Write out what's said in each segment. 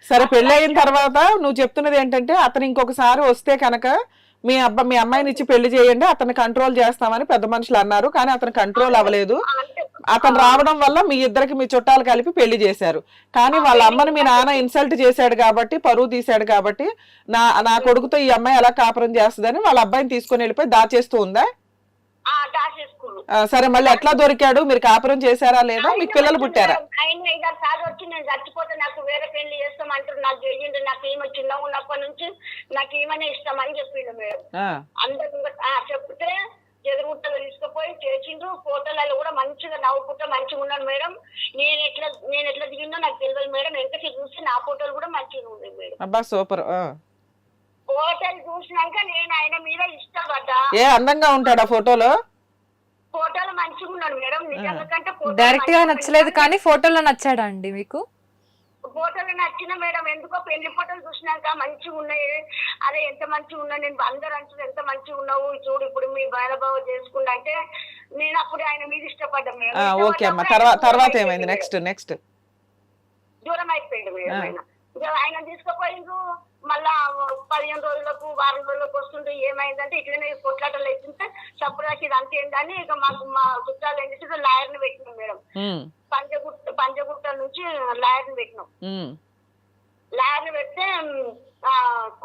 సరే పెళ్లి అయిన తర్వాత నువ్వు చెప్తున్నది ఏంటంటే అతను ఇంకొకసారి వస్తే కనుక మీ అమ్మాయిని ఇచ్చి పెళ్లి చేయండి, అతన్ని కంట్రోల్ చేస్తామని పెద్ద మనుషులు అన్నారు. కానీ అతను కంట్రోల్ అవ్వలేదు. అతను రావడం వల్ల మీ ఇద్దరికి మీ చుట్టాలు కలిపి పెళ్లి చేశారు. కానీ వాళ్ళ అమ్మని మీ నాన్న ఇన్సల్ట్ చేశాడు కాబట్టి, పరువు తీశాడు కాబట్టి, నా కొడుకుతో ఈ అమ్మాయి ఎలా కాపురం చేస్తుందని వాళ్ళ అబ్బాయిని తీసుకొని వెళ్ళిపోయి దాచేస్తూ ఉందా? సరే, మళ్ళీ ఎట్లా దొరికాడు? మీరు కాపురం చేశారా లేదా? మీకు పిల్లలు పుట్టారా? ఆయన 5-6 సార్లు వచ్చి నేను చచ్చిపోతే నాకు వేరే పెళ్లి చేస్తామంటారు, నాకు చెయ్యండి, నాకు ఈమె చిన్నగా ఉన్నప్పటి నుంచి నాకు ఈమెనే ఇష్టం అని చెప్పిండు మేడం. అందరు చెప్తే ఎదురుగుట్టలు తీసుకుపోయి చేసిండ్రు. ఫోటోలలో కూడా మంచిగా నవ్వుకుంటా మంచిగా ఉన్నాను మేడం. నేను ఎట్లా దిగిందో నాకు తెలియదు మేడం. వెంకటి చూసి నా ఫోటోలు కూడా మంచిగా ఉన్నాయి మేడం. అబ్బా సూపర్. ఫోటోలు చూసినాక నేను ఆయన మీద ఇష్టపడ్డా. ఏ అందంగా ఉంటాడా ఫోటోలో? ఫోటోలు మంచిగా ఉన్నాడు మేడం. నిజంగా కంటే డైరెక్ట్ గా నచ్చలేదు కానీ ఫోటోలో నచ్చాడా అండి మీకు? ఫోటోలు నచ్చిన మేడం. ఎందుకో పెళ్లి ఫోటోలు చూసినాక మంచిగా ఉన్నాయి. అరే ఎంత మంచిగా ఉన్నా, నేను అందరు అంటారు ఎంత మంచిగా ఉన్నావు చూడు ఇప్పుడు మీ బాలబావ చేసుకున్నా అంటే నేను అప్పుడు ఆయన మీద ఇష్టపడ్డా మేడం. ఓకే అమ్మా, తర్వాత ఏమైంది? నెక్స్ట్ దూరం అయిపోయింది మేడం. ఆయన తీసుకుపోయిండ్రు. మళ్ళా 15 రోజులకు 1 వారం రోజులకు వస్తుంటే ఏమైందంటే ఇట్లనే కొట్లాటలు అవుతుంటే చప్పుడాకి ఇది అంతేందని ఇక మాకు మా చుట్టాలు ఏం చేసి లాయర్ని పెట్టినాం మేడం. పంజగుట్ట నుంచి లాయర్ని పెట్టినాం. లాయర్ని పెడితే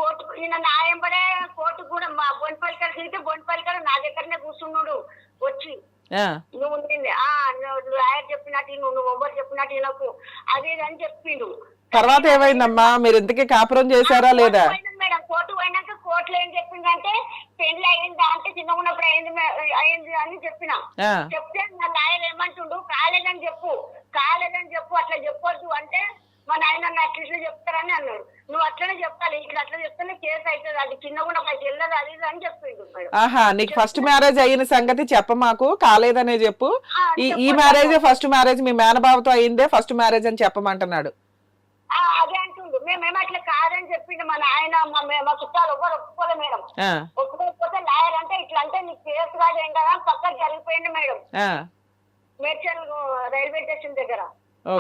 కోర్టు నిన్న న్యాయం పడే కోర్టు కూడా మా బొండిపల్లి కాడ తిరిగితే బొండిపల్లి కాడ నా దగ్గరనే కూర్చున్నాడు వచ్చి. నువ్వు లాయర్ చెప్పినట్టు నువ్వు ఎవరు చెప్పినట్టు నాకు అది అని చెప్పిండు. తర్వాత ఏమైందమ్మా? మీరు ఇంతకీ కాపురం చేశారా లేదా? మేడం కోర్టు పోయినాక కోర్టులో ఏం చెప్పిందంటే పెళ్లి అయిందా అంటే చిన్నగా ఉన్నప్పుడు అయింది అని చెప్పిన. చెప్తే నా లాయర్ ఏమంటుండు కాలేదని చెప్పు అట్లా చెప్పొద్దు అంటే మా నాయన అట్లా చెప్తారని అన్నాడు. నువ్వు అట్లనే చెప్పాలి, ఇట్లా అట్లా చెప్తేనే కేసు అవుతుంది, అది చిన్నగా ఉన్నప్పుడు వెళ్ళదు అది అని చెప్పిండు. ఆహా, నీకు ఫస్ట్ మ్యారేజ్ అయిన సంగతి చెప్ప, మాకు కాలేదనే చెప్పు. ఈ మ్యారేజ్ ఫస్ట్ మ్యారేజ్ మీ మేనబావతో అయిందే ఫస్ట్ మ్యారేజ్ అని చెప్పమంటున్నాడు. అదే అంటుండు. మేమేమో అట్లా కాదని చెప్పిండు మా నాయన. మా చుట్టాలు ఎవరు ఒప్పుకోలే మేడం. ఒప్పుకోకపోతే లాయర్ అంటే ఇట్లా అంటే నీకు కేసు కాదు ఏం కదా పక్కకు జరిగిపోయింది మేడం. మేడ్చల్ రైల్వే స్టేషన్ దగ్గర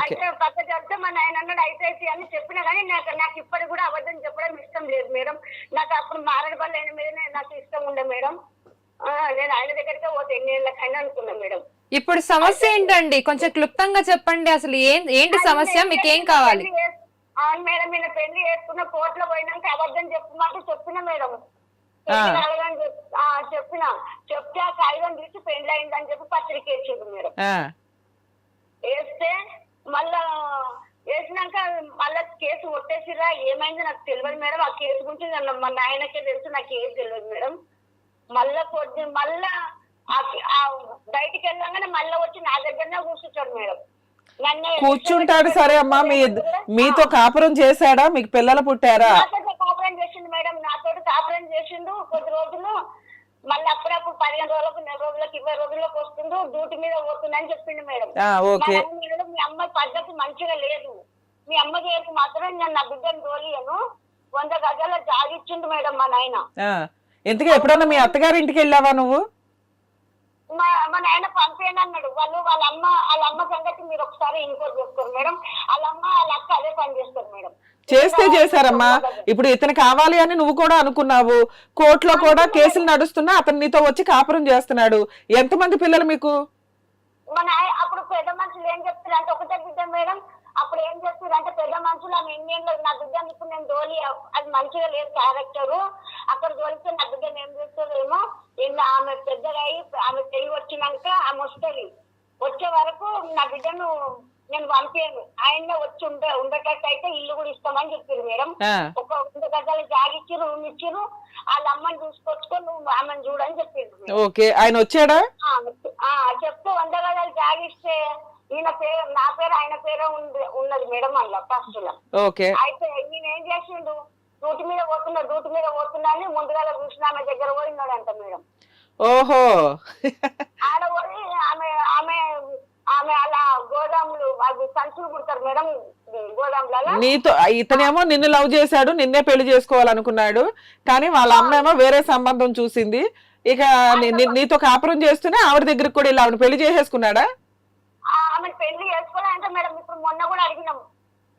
అయితే పక్క జరిగితే మా నాయన అన్నాడు అయితే అని చెప్పినా కానీ నాకు ఇప్పటికి కూడా అబద్ధం చెప్పడం ఇష్టం లేదు మేడం. నాకు అప్పుడు మారడబల్ అయిన మీదనే నాకు ఇష్టం ఉండే మేడం. నేను ఆయన దగ్గరికే పోతే ఎన్నేళ్ళకైనా అనుకున్నా మేడం. ఇప్పుడు సమస్య ఏంటండి? కొంచెం క్లుప్తంగా చెప్పండి. అసలు ఏంటి సమస్య? మీకేం కావాలి? అవును మేడం, నేను పెళ్లి చేసుకున్న కోర్టులో పోయినాక అబద్ధం చెప్పమంటే చెప్పిన మేడం. చెప్తే ఆ కాగితం తీసి పెళ్లి అయిందని చెప్పి పత్రిక వేసేది మేడం. వేస్తే మళ్ళా వేసినాక మళ్ళా కేసు కొట్టేసిరా ఏమైంది నాకు తెలియదు మేడం. ఆ కేసు గురించి మా నాయనకే తెలుసు, నాకు ఏం తెలియదు మేడం. మళ్ళా బయటికి వెళ్ళగానే మళ్ళీ వచ్చి నా దగ్గరనే కూర్చుంటాడు మేడం. కూర్చుంటాడు. సరే అమ్మా, మీతో కాపురం చేశాడా? మీకు పిల్లలు పుట్టారా? కాపురం చేసిండు మేడం, నాతో కాపురం చేసిండు కొద్ది రోజులు. మళ్ళీ అప్పుడప్పుడు 15 రోజులకు 4 రోజులకు 20 రోజులకు వస్తుండు, డ్యూటీ మీద పోతుందని చెప్పిండు మేడం. మీ అమ్మాయి పద్ధతి మంచిగా లేదు, మీ అమ్మ చేసి మాత్రం నేను నా బిడ్డను తోలియను 100 గజాల జాగిచ్చిండు మేడం మా నాయన. ఎందుకు ఎప్పుడన్నా మీ అత్తగారి ఇంటికి వెళ్ళావా నువ్వు? మా నాయన పంపేయను అన్నాడు. వాళ్ళ అమ్మ సంగతి మీరు ఒకసారి ఎంక్వైరీ చేసుకోరు మేడం. వాళ్ళ అక్క అదే పని చేస్తారు మేడం. చేస్తే చేశారమ్మా. ఇప్పుడు ఇతను కావాలి అని నువ్వు కూడా అనుకున్నావు. కోర్టులో కూడా కేసులు నడుస్తున్నా అతను నీతో వచ్చి కాపురం చేస్తున్నాడు. ఎంతమంది పిల్లలు మీకు? అప్పుడు పెద్ద మనుషులు ఏం చెప్తారు అంటే ఒకటే బిడ్డ మేడం. అప్పుడు ఏం చేస్తారు అంటే పెద్ద మనుషులు ఆమె ఎన్నేళ్ళు నా బిడ్డని ఇప్పుడు నేను దోలి అది మంచిగా లేదు క్యారెక్టర్. అక్కడ దోలిస్తే నా బిడ్డను ఏం చేస్తుందేమో. ఆమె పెద్దగా అయ్యి ఆమె తెలివి వచ్చినాక ఆమె వస్తుంది. వచ్చే వరకు నా బిడ్డను నేను పంపాను. ఆయన్నే వచ్చి ఉండేటట్టు అయితే ఇల్లు కూడా ఇస్తామని చెప్పారు మేడం. ఒక 100 గజాలు జాగిచ్చి రూమ్ ఇచ్చిరు. వాళ్ళ అమ్మని చూసుకొచ్చుకో నువ్వు ఆమెను చూడని చెప్పిండు. ఓకే, ఆయన వచ్చాడా? చెప్తే 100 గజాలు జాగిస్తే ఈయన పేరు నా పేరు ఆయన పేరే ఉన్నది మేడం అలా ఫస్ట్ లో. అయితే ఈయన ఏం చేసిండు డ్యూటీ మీద పోతున్నా అని ముందుగా చూసిన ఆమె దగ్గర పోయినాడంట మేడం. ఓహో, ఆడ పోయి ఆమె అలా గోదాములు అవి సంచులు కుడతారు మేడం గోదాములలో. నీతో ఇతనేమో నిన్ను లవ్ చేశాడు, నిన్నే పెళ్లి చేసుకోవాలనుకున్నాడు. కానీ వాళ్ళ అమ్మ ఏమో వేరే సంబంధం చూసింది. ఇక నీతో కాపురం చేస్తూనే ఆవిడ దగ్గరికి కూడా ఇలా ఆవిడ పెళ్లి చేసేసుకున్నాడా? ఆమె పెళ్లి చేసుకోవాలంటే మేడం ఇప్పుడు మొన్న కూడా అడిగినాం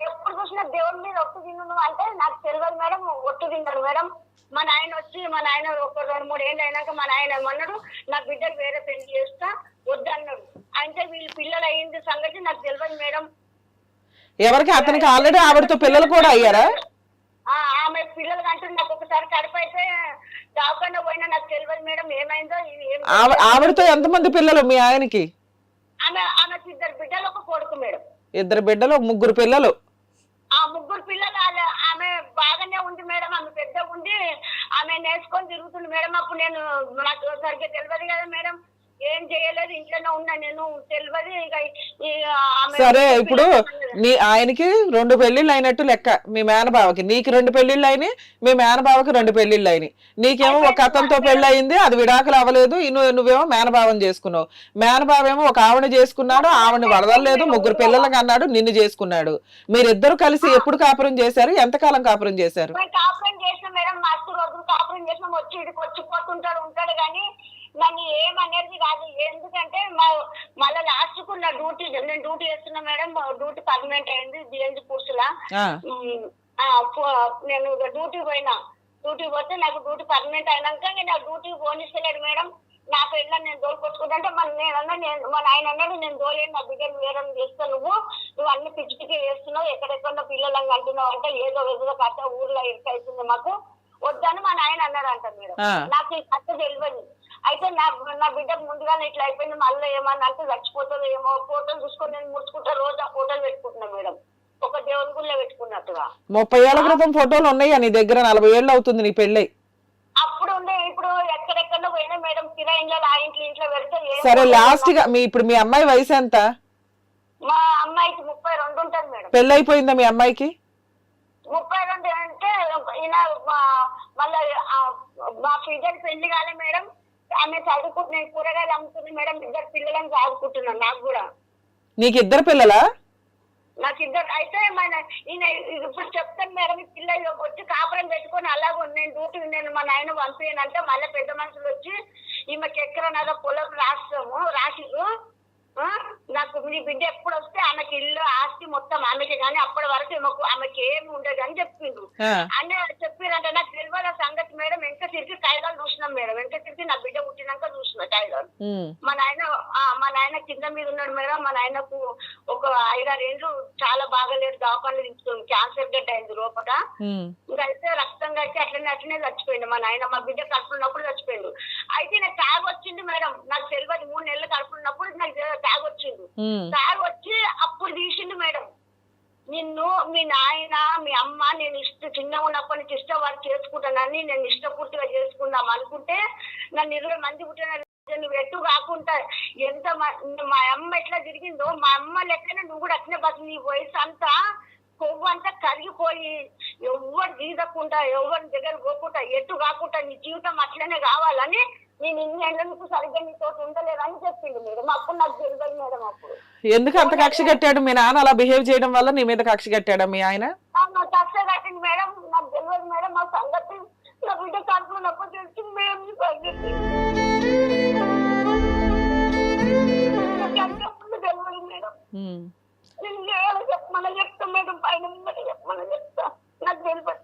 ఎప్పుడు చూసినా దేవుడి మీద ఒట్టు తిన్ను అంటే నాకు తెలియదు మేడం. ఒట్టు తిన్నాడు మేడం. మా నాయన ఒక 2-3 ఏళ్ళు అయినాక మా నాయన ఏమన్నాడు, నా బిడ్డలు వేరే పెళ్లి చేస్తా వద్దన్నాడు. అంటే వీళ్ళు పిల్లలు అయ్యింది సంగతి నాకు తెలియదు మేడం. ఎవరికి? అతనికి ఆల్రెడీ ఆవిడతో పిల్లలు కూడా అయ్యారా? ఆమె పిల్లలు కంటే నాకు ఒకసారి కడిపైతే దావకుండా పోయినా నాకు తెలియదు మేడం ఏమైందో. ఆవిడతో ఎంతమంది పిల్లలు మీ ఆయనకి? ఆమెకి 2 బిడ్డలు, ఒక కొడుకు మేడం. 2 బిడ్డలు, 3 పిల్లలు. ఆ 3 పిల్లలు ఆమె బాగానే ఉంది మేడం. ఆమె పెద్ద ఉండి ఆమె నేర్చుకొని తిరుగుతుంది మేడం. అప్పుడు నాకు సరిగ్గా తెలియదు కదా మేడం, ఏం చేయలేదు, ఇంట్లోనే ఉన్నా నేను, తెలియదు. సరే, ఇప్పుడు ఆయనకి 2 పెళ్లిళ్ళు అయినట్టు లెక్క మీ మేనబావకి. నీకు 2 పెళ్లిళ్ళు అయినాయి, మీ మేనబావకి 2 పెళ్లిళ్ళు అయినాయి. నీకేమో ఒక అతనితో పెళ్లి అయింది, అది విడాకులు అవ్వలేదు, నువ్వేమో మేనబావం చేసుకున్నావు. మేనబావేమో ఒక ఆవిడ చేసుకున్నాడు, ఆవిడని వదలలేదు, 3 పిల్లలకి అన్నాడు, నిన్ను చేసుకున్నాడు. మీరిద్దరు కలిసి ఎప్పుడు కాపురం చేశారు? ఎంతకాలం కాపురం చేశారు? కాపురం చేసిన మేడం, మస్తు రోజులు కాపురం చేసిన, వచ్చిపోతుంటాడు ఉంటాడు కానీ నన్ను ఏమనేది కాదు. ఎందుకంటే మళ్ళీ లాస్ట్ కు నా నేను డ్యూటీ చేస్తున్నా మేడం. డ్యూటీ పర్మనెంట్ అయింది బిఎన్జి పూర్సులా. నేను డ్యూటీ పోతే నాకు డ్యూటీ పర్మనెంట్ అయినాక నాకు డ్యూటీ పోనిస్తలేడు మేడం. నా పెళ్ళ నేను దోలుకొచ్చుకుంటే మా ఆయన అన్నాడు, నేను దోలేను, నా బిడ్డను వేరే చేస్తాను, నువ్వు అన్ని పిచ్చి పిచ్చి చేస్తున్నావు, ఎక్కడెక్కడ పిల్లలని అంటున్నావు అంటే ఏదో కథ ఊర్లో ఇరుకైతుంది మాకు, వద్దని మా నాయన అన్నాడు అంట మేడం. నాకు ఈ కథ తెలియదు. అయితే నా బిడ్డకు ముందుగానే ఇట్లా అయిపోయింది, మళ్ళీ ఏమన్నా అంటే చచ్చిపోతుంది ఏమో. ఫోటోలు చూసుకొని నేను ముడుచుకుంటా, రోజు ఆ ఫోటోలు పెట్టుకుంటున్నా మేడం, ఒక దేవుని గుళ్ళో పెట్టుకున్నట్టుగా. 30 ఏళ్ల క్రితం ఫోటోలు ఉన్నాయా నీ దగ్గర? 40 ఏళ్ళు అవుతుంది నీ పెళ్ళై. అప్పుడు ఉండే, ఇప్పుడు ఎక్కడెక్కడో పోయినా మేడం, కిరాయిలో ఆ ఇంట్లో పెడితే. సరే, లాస్ట్ గా ఇప్పుడు మీ అమ్మాయి వయసు ఎంత? మా అమ్మాయికి 32 ఉంటుంది మేడం. పెళ్ళి అయిపోయిందా మీ అమ్మాయికి? 32 అంటే ఈయన మళ్ళీ మా ఫిజర్ పెళ్లి కాలే మేడం. ఆమె చదువుకుంటున్నాను, కూరగాయలు అమ్ముతుంది మేడం. 2 పిల్లలని చదువుకుంటున్నాను. నాకు కూడా. నీకు 2 పిల్లలా? నాకు 2. అయితే ఈయన ఇప్పుడు చెప్తాను మేడం, ఈ పిల్లలు వచ్చి కాపురం పెట్టుకొని అలాగ నేను మా నాయన పంపించానంటే మళ్ళీ పెద్ద మనుషులు వచ్చి ఈమెకి ఎక్కడన్నా పొలం రాసిరు, నాకు మీ బిడ్డ ఎప్పుడు వస్తే ఆమెకి ఇల్లు ఆస్తి మొత్తం ఆమెకి, కానీ అప్పటి వరకు ఆమెకి ఏమి ఉండదు అని చెప్పిండు. అని చెప్పిరంటే నాకు తెలియదు సంగతి మేడం. వెంక తిరిగి కాగితాలు చూసినాం మేడం. వెంక తిరిగి నా బిడ్డ పుట్టినాక చూసిన కాగితాలు. మా నాయన కింద మీద ఉన్నాడు మేడం. మా నాయనకు ఒక 5-6 ఏళ్ళు చాలా బాగాలేదు, దవాఖానలు తీసుకుంది, క్యాన్సర్ గడ్డ అయింది లోపల. ఇంకా అయితే రక్తం కట్టి అట్లనే చచ్చిపోయింది మా నాయన. మా బిడ్డ కడుపున్నప్పుడు చచ్చిపోయిండు. అయితే నాకు తాగొచ్చింది మేడం, నాకు తెలియదు. 3 నెలలు కడుపున్నప్పుడు నాకు తాగొచ్చిండు. తాగొచ్చి అప్పుడు తీసిండు మేడం. నిన్ను మీ నాయన మీ అమ్మ నేను చిన్నగా ఉన్నప్పటి నుంచి ఇష్టపడి చేసుకుంటానని, నేను ఇష్టపూర్తిగా చేసుకుందాం అనుకుంటే నన్ను 20 మంది పుట్టిన నువ్వు ఎటు కాకుండా ఎంత మా అమ్మ ఎట్లా తిరిగిందో మా అమ్మ లెక్కనే నువ్వు కూడా అట్లనే బతు. నీ వయసు అంతా కొవ్వు అంతా కరిగిపోయి ఎవరు తీరకుండా ఎవరి దగ్గర పోకుండా ఎటు కాకుండా నీ జీవితం అట్లనే కావాలని నేను ఇన్ని ఏళ్ళకు సరిగ్గా నీతో ఉండలేదని చెప్పింది మేడం. అప్పుడు నాకు తెలియదు మేడం. అప్పుడు ఎందుకు అంత కక్ష కట్టాడు మీ నాన్న? అలా బిహేవ్ చేయడం వల్ల నీ మీద కక్ష కట్టాడా మీ ఆయన? కక్ష కట్టింది మేడం. నాకు తెలియదు మేడం మా సంగతి. నా బిడ్డ కడుపునప్పుడు తెలిసింది మేడం ఈ సంగతి. తెలియదు మేడం. నేను చెప్పమని చెప్తా మేడం, పైన చెప్పమని చెప్తా. నాకు తెలియదు.